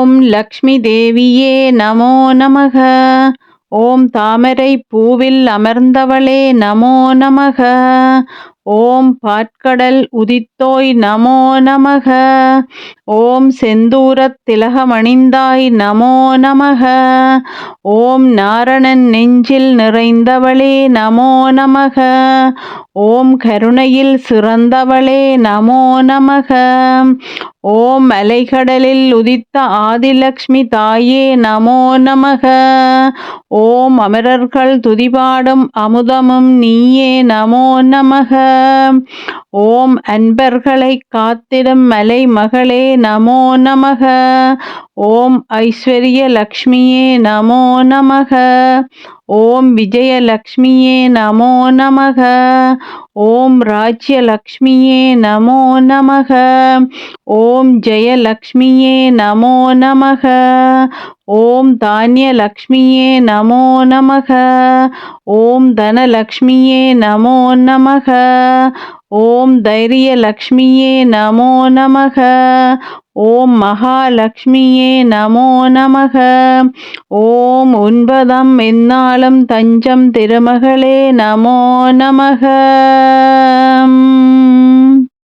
ஓம் லக்ஷ்மி தேவியே நமோ நமக. ஓம் தாமரை பூவில் அமர்ந்தவளே நமோ நமக. ஓம் பாற்கடல் உதித்தோய் நமோ நமக. ஓம் செந்தூரத் திலகமணிந்தாய் நமோ நமக. ஓம் நாரணன் நெஞ்சில் நிறைந்தவளே நமோ நமக. ஓம் கருணையில் சிறந்தவளே நமோ நமக. ஓம் அலைகடலில் உதித்த ஆதிலக்ஷ்மி தாயே நமோ நமக. ஓம் அமரர்கள் துதிபாடும் அமுதமும் நீயே நமோ நமக. ஓம் அன்பர்களை காத்திடும் மலை மகளே நமோ நமக. ஓம் ஐஸ்வர்ய லக்ஷ்மியே நமோ நமக. ஓம் விஜயலக்ஷ்மியே நமோ நமக. ஓம் ராஜ்யலக்ஷ்மியே நமோ நமக. ஓம் ஜெயலக்ஷ்மியே நமோ நமக. ஓம் தானியலக்ஷ்மியே நமோ நமக. ஓம் தனலக்ஷ்மியே நமோ நமக. ஓம் தைரியலக்ஷ்மியே நமோ நமக. ஓம் மகாலக்ஷ்மியே நமோ நமக. ஓம் உன்பதம் எந்நாளும் தஞ்சம் திருமகளே நமோ நமக.